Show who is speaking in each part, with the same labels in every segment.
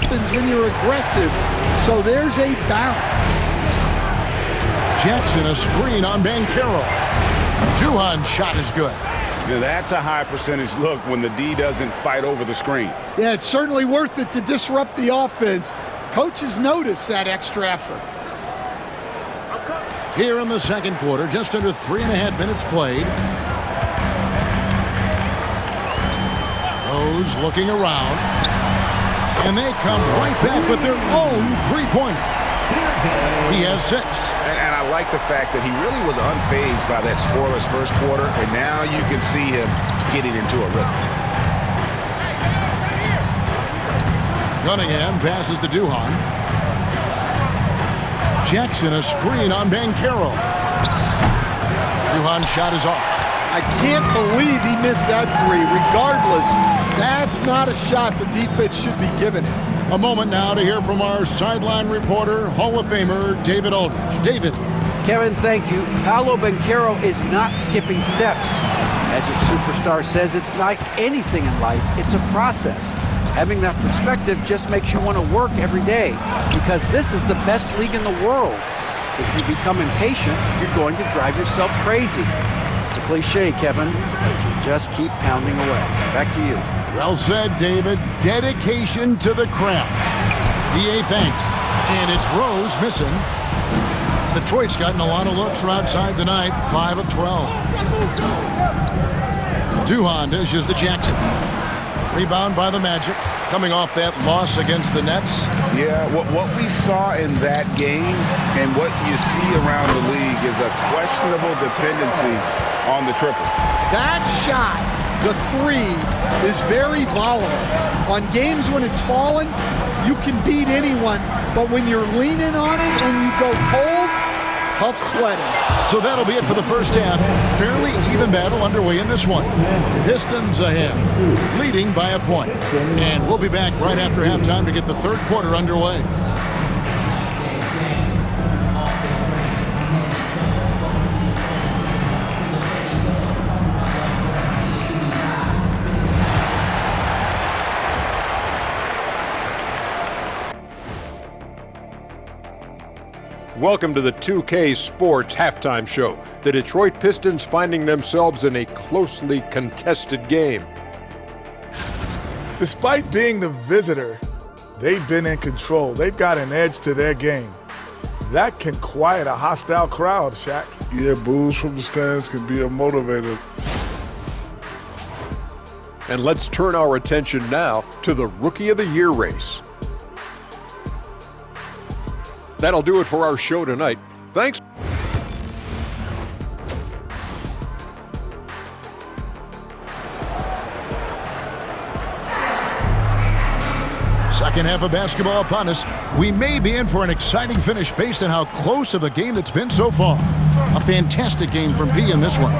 Speaker 1: happens when you're aggressive. So there's a bounce.
Speaker 2: Jackson, a screen on Mycareer. Duhan's shot is good.
Speaker 3: Now that's a high percentage look when the D doesn't fight over the screen.
Speaker 1: Yeah, it's certainly worth it to disrupt the offense. Coaches notice that extra effort.
Speaker 2: Here in the second quarter, just under 3.5 minutes played. Rose looking around. And they come right back with their own three-pointer. He has 6.
Speaker 3: And I like the fact that he really was unfazed by that scoreless first quarter, and now you can see him getting into a rhythm.
Speaker 2: Cunningham passes to Duhan. Jackson, a screen on Mycareer. Duhan's shot is off.
Speaker 1: I can't believe he missed that three. Regardless, that's not a shot the defense should be giving him.
Speaker 2: A moment now to hear from our sideline reporter, Hall of Famer David Aldridge. David.
Speaker 4: Kevin, thank you. Paolo Mycareer is not skipping steps. Magic Superstar says it's like anything in life, it's a process. Having that perspective just makes you want to work every day because this is the best league in the world. If you become impatient, you're going to drive yourself crazy. It's a cliche, Kevin, but you just keep pounding away. Back to you.
Speaker 2: Well said, David. Dedication to the craft. DA thanks. And it's Rose missing. Detroit's gotten a lot of looks from outside tonight. 5 of 12. Duhan dishes to Jackson. Rebound by the Magic. Coming off that loss against the Nets.
Speaker 3: Yeah, what we saw in that game and what you see around the league is a questionable dependency on the triple.
Speaker 1: That shot, the three, is very volatile. On games when it's falling, you can beat anyone, but when you're leaning on it and you go cold, tough sledding.
Speaker 2: So that'll be it for the first half. Fairly even battle underway in this one. Pistons ahead, leading by a point. And we'll be back right after halftime to get the third quarter underway.
Speaker 5: Welcome to the 2K Sports Halftime Show. The Detroit Pistons finding themselves in a closely contested game.
Speaker 6: Despite being the visitor, they've been in control. They've got an edge to their game. That can quiet a hostile crowd, Shaq.
Speaker 7: Yeah, boos from the stands can be a motivator.
Speaker 5: And let's turn our attention now to the Rookie of the Year race. That'll do it for our show tonight. Thanks.
Speaker 2: Second half of basketball upon us. We may be in for an exciting finish based on how close of a game that's been so far. A fantastic game from P in this one.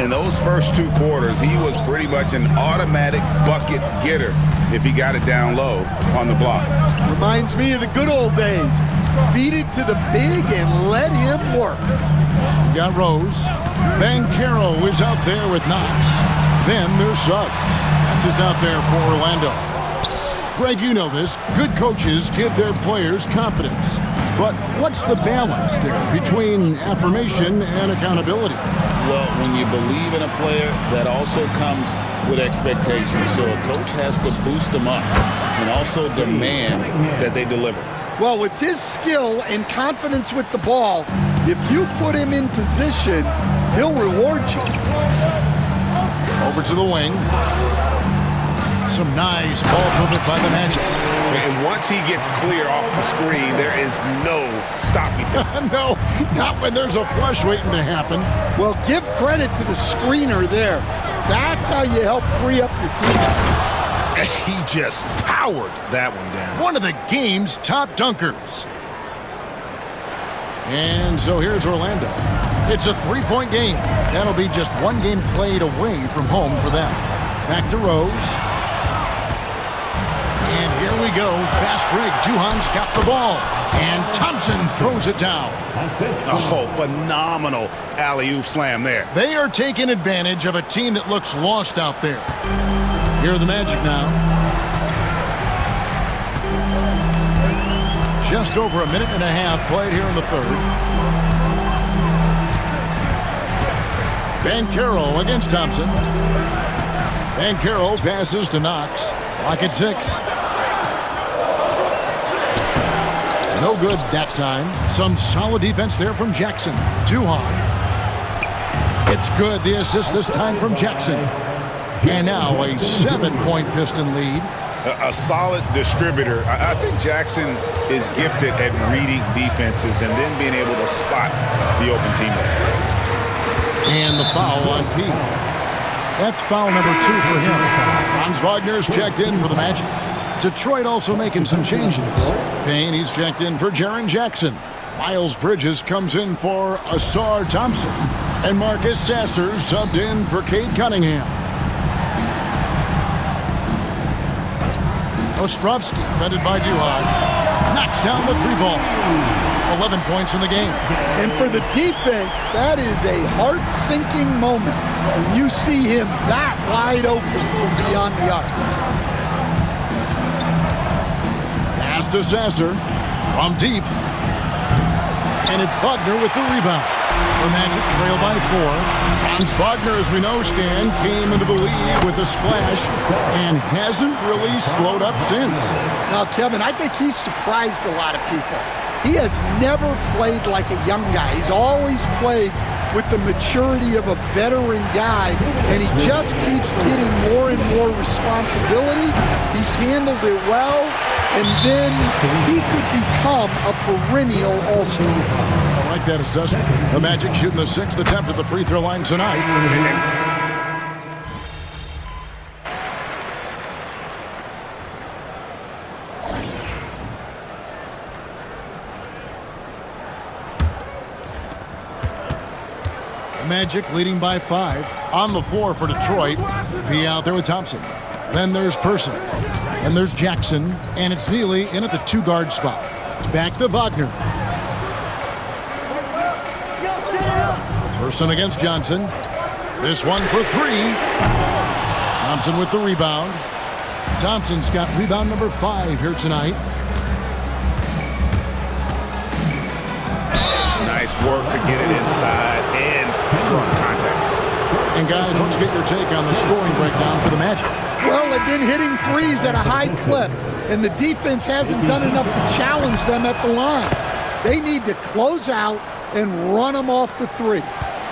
Speaker 3: In those first 2 quarters, he was pretty much an automatic bucket getter if he got it down low on the block.
Speaker 1: Reminds me of the good old days. Feed it to the big and let him work.
Speaker 2: We got Rose. Mycareer is out there with Knox. Then there's Suggs. That's is out there for Orlando. Greg, you know this. Good coaches give their players confidence. But what's the balance there between affirmation and accountability?
Speaker 8: Well, when you believe in a player, that also comes with expectations. So a coach has to boost them up and also demand that they deliver.
Speaker 1: Well, with his skill and confidence with the ball, if you put him in position, he'll reward you.
Speaker 2: Over to the wing. Some nice ball movement by the Magic.
Speaker 3: And once he gets clear off the screen, there is no stopping him.
Speaker 2: No, not when there's a flush waiting to happen.
Speaker 1: Well, give credit to the screener there. That's how you help free up your teammates.
Speaker 3: He just powered that one down.
Speaker 2: One of the game's top dunkers. And so here's Orlando. It's a 3-point game. That'll be just one game played away from home for them. Back to Rose. And here we go. Fast break. Duhan's got the ball. And Thompson throws it down.
Speaker 3: Oh, phenomenal alley-oop slam there.
Speaker 2: They are taking advantage of a team that looks lost out there. Here are the Magic now. Just over a minute and a half played here in the third. Mycareer against Thompson. Mycareer passes to Knox. Clock at 6. No good that time. Some solid defense there from Jackson. Duhan. It's good. The assist this time from Jackson. And now a 7-point Piston lead.
Speaker 3: A solid distributor. I think Jackson is gifted at reading defenses and then being able to spot the open teammate.
Speaker 2: And the foul on P. That's foul number 2 for him. Franz Wagner's checked in for the Magic. Detroit also making some changes. Payne, he's checked in for Jaren Jackson. Miles Bridges comes in for Asar Thompson. And Marcus Sasser subbed in for Cade Cunningham. Ostrovsky, fended by Duhan, knocks down the 3-ball. 11 points in the game.
Speaker 1: And for the defense, that is a heart-sinking moment when you see him that wide open from beyond the arc.
Speaker 2: Pass to Sasser from deep. And it's Wagner with the rebound. The Magic trail by 4. Franz Wagner, as we know, Stan, came into the lead with a splash and hasn't really slowed up since.
Speaker 1: Now, Kevin, I think he's surprised a lot of people. He has never played like a young guy. He's always played with the maturity of a veteran guy, and he just keeps getting more and more responsibility. He's handled it well, and then he could become a perennial all-star.
Speaker 2: I like that assessment. The Magic shooting the 6th attempt at the free throw line tonight. Magic leading by 5. On the floor for Detroit. P out there with Thompson. Then there's Person. And there's Jackson. And it's Neely in at the 2-guard spot. Back to Wagner. Person against Johnson. This one for 3. Thompson with the rebound. Thompson's got rebound number 5 here tonight.
Speaker 3: Nice work to get it inside and draw contact.
Speaker 2: And guys, let's get your take on the scoring breakdown for the Magic.
Speaker 1: Well, they've been hitting threes at a high clip, and the defense hasn't done enough to challenge them at the line. They need to close out and run them off the 3.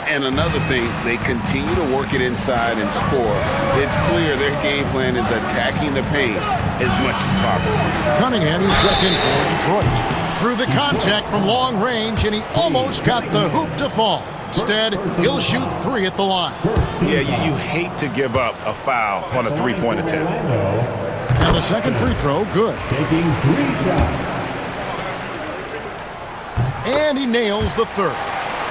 Speaker 3: And another thing, they continue to work it inside and score. It's clear their game plan is attacking the paint as much as possible.
Speaker 2: Cunningham, he's checked in for Detroit. Through the contact from long range, and he almost got the hoop to fall. Instead, he'll shoot 3 at the line.
Speaker 3: Yeah, you hate to give up a foul on a 3-point attempt.
Speaker 2: And the second free throw, good.
Speaker 9: Taking 3 shots.
Speaker 2: And he nails the 3rd.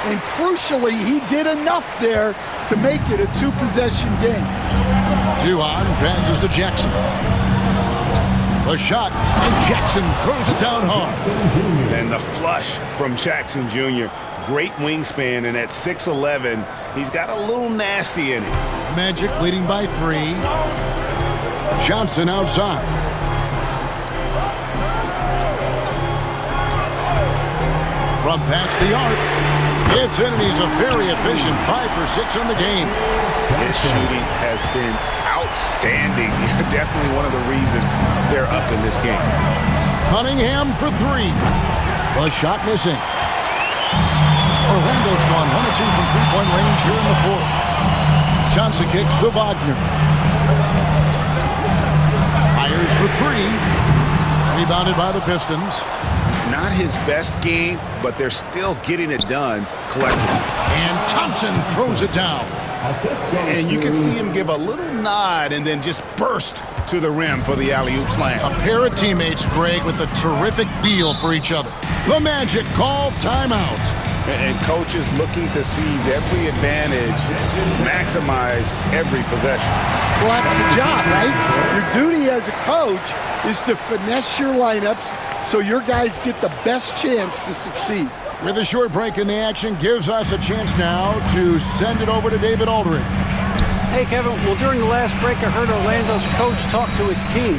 Speaker 1: And crucially, he did enough there to make it a 2-possession game.
Speaker 2: Duhan passes to Jackson. The shot, and Jackson throws it down hard.
Speaker 3: And the flush from Jackson Jr. Great wingspan, and at 6'11", he's got a little nasty in it.
Speaker 2: Magic leading by 3. Johnson outside. From past the arc, it's in, and he's a very efficient 5 for 6 in the game.
Speaker 3: His shooting has been outstanding. Definitely one of the reasons they're up in this game.
Speaker 2: Cunningham for 3. The shot missing. Orlando's gone 1 of 2 from 3-point range here in the 4th. Johnson kicks to Wagner. Fires for 3. Rebounded by the Pistons.
Speaker 3: Not his best game, but they're still getting it done collectively.
Speaker 2: And Thompson throws it down.
Speaker 3: And you can see him give a little nod and then just burst to the rim for the alley-oop slam.
Speaker 2: A pair of teammates, Greg, with a terrific feel for each other. The Magic call timeout.
Speaker 3: And coaches looking to seize every advantage, maximize every possession.
Speaker 1: Well, that's the job, right? Your duty as a coach is to finesse your lineups so your guys get the best chance to succeed.
Speaker 2: With a short break in the action, gives us a chance now to send it over to David Aldridge.
Speaker 4: Hey, Kevin. Well, during the last break, I heard Orlando's coach talk to his team.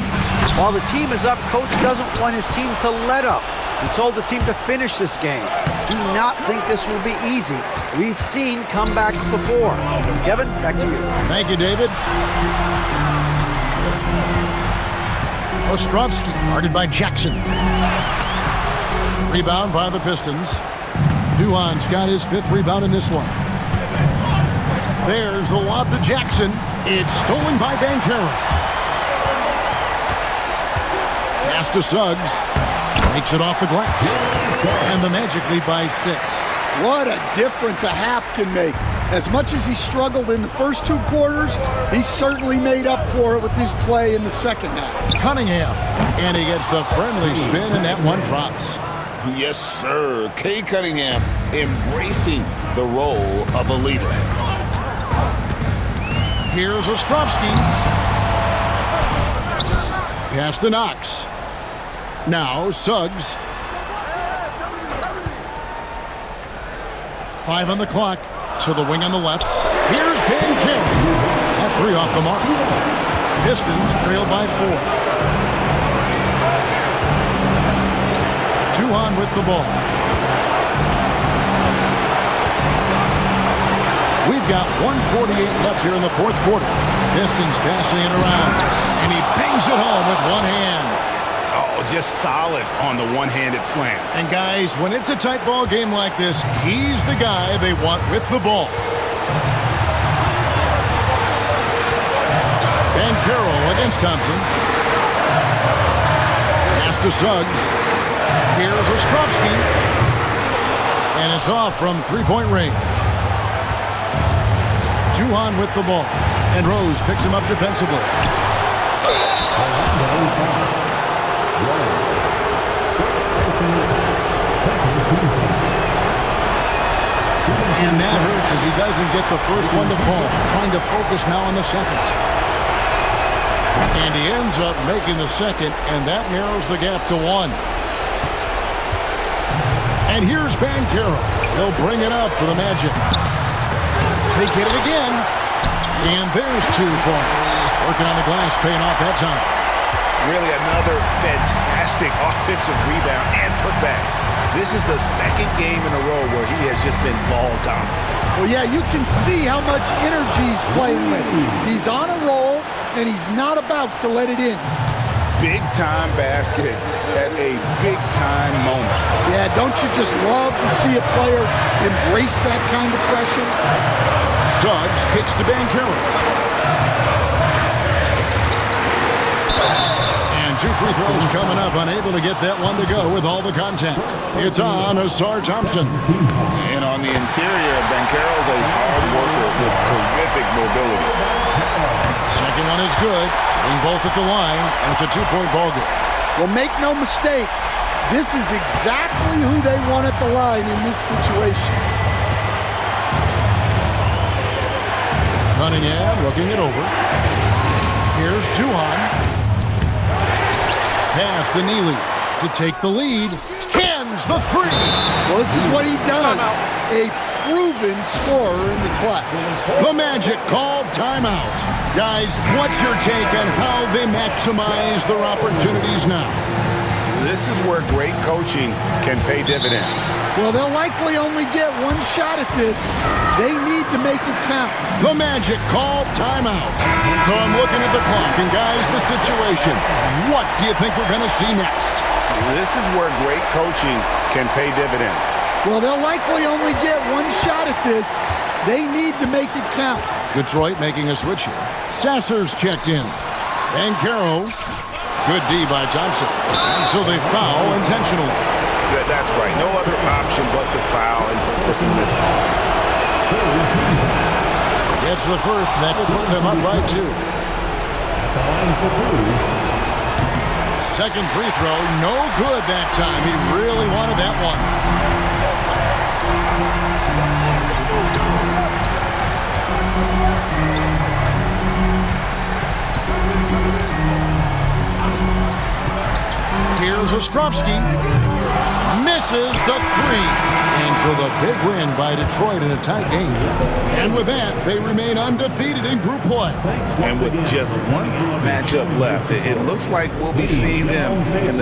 Speaker 4: While the team is up, coach doesn't want his team to let up. He told the team to finish this game. Do not think this will be easy. We've seen comebacks before. Kevin, back to you.
Speaker 2: Thank you, David. Ostrovsky, guarded by Jackson. Rebound by the Pistons. Duhan's got his 5th rebound in this one. There's the lob to Jackson. It's stolen by Mycareer. Pass to Suggs. Makes it off the glass. And the Magic lead by 6.
Speaker 1: What a difference a half can make. As much as he struggled in the first 2 quarters, he certainly made up for it with his play in the second half.
Speaker 2: Cunningham. And he gets the friendly spin, and that one drops.
Speaker 8: Yes, sir. Cade Cunningham embracing the role of a leader.
Speaker 2: Here's Ostrovsky. Pass to Knox. Now Suggs. 5 on the clock. To the wing on the left. Here's Mycareer. That 3 off the mark. Pistons trail by 4. Duhan with the ball. We've got 1:48 left here in the 4th quarter. Pistons passing it around. And he bangs it home with one hand.
Speaker 3: Oh, just solid on the one-handed slam.
Speaker 2: And guys, when it's a tight ball game like this, he's the guy they want with the ball. Mycareer against Thompson. Pass to Suggs. Here's Ostrovsky. And it's off from 3-point range. Duhan with the ball. And Rose picks him up defensively. And that hurts as he doesn't get the first one to fall. Trying to focus now on the second. And he ends up making the second, and that narrows the gap to 1. And here's Mycareer. He'll bring it up for the Magic. They get it again. And there's 2 points. Working on the glass, paying off that time.
Speaker 3: Really another fantastic offensive rebound and putback. This is the 2nd game in a row where he has just been ball dominant.
Speaker 1: Well, yeah, you can see how much energy he's playing with. He's on a roll, and he's not about to let it in.
Speaker 3: Big-time basket at a big-time moment.
Speaker 1: Yeah, don't you just love to see a player embrace that kind of pressure?
Speaker 2: Suggs kicks to Mycareer. And 2 free throws coming up, unable to get that one to go with all the contact. It's on Asar Thompson.
Speaker 8: And on the interior, Mycareer is a hard worker with terrific mobility.
Speaker 2: Second one is good. Being both at the line, and it's a 2-point ball game.
Speaker 1: Well, make no mistake, this is exactly who they want at the line in this situation.
Speaker 2: Cunningham looking it over. Here's Duhan. Pass to Neely to take the lead. Cans the 3.
Speaker 1: Well, this is what he does. A proven scorer in the clutch.
Speaker 2: The Magic called timeout. Guys, what's your take on how they maximize their opportunities now?
Speaker 3: This is where great coaching can pay dividends.
Speaker 1: Well, they'll likely only get 1 shot at this. They need to make it count.
Speaker 2: The Magic called timeout. So I'm looking at the clock, and guys, the situation. What do you think we're going to see next?
Speaker 3: This is where great coaching can pay dividends.
Speaker 1: Well, they'll likely only get 1 shot at this. They need to make it count.
Speaker 2: Detroit making a switch here. Sasser's checked in. Mycareer. Good D by Thompson. And so they foul intentionally.
Speaker 3: That's right. No other option but to foul and hope for some misses.
Speaker 2: Gets the first. That will put them up by 2. Second free throw. No good that time. He really wanted that one. Here's Ostrovsky. Misses the 3. And so the big win by Detroit in a tight game. And with that, they remain undefeated in group play.
Speaker 3: And with just 1 matchup left, it looks like we'll be seeing them in the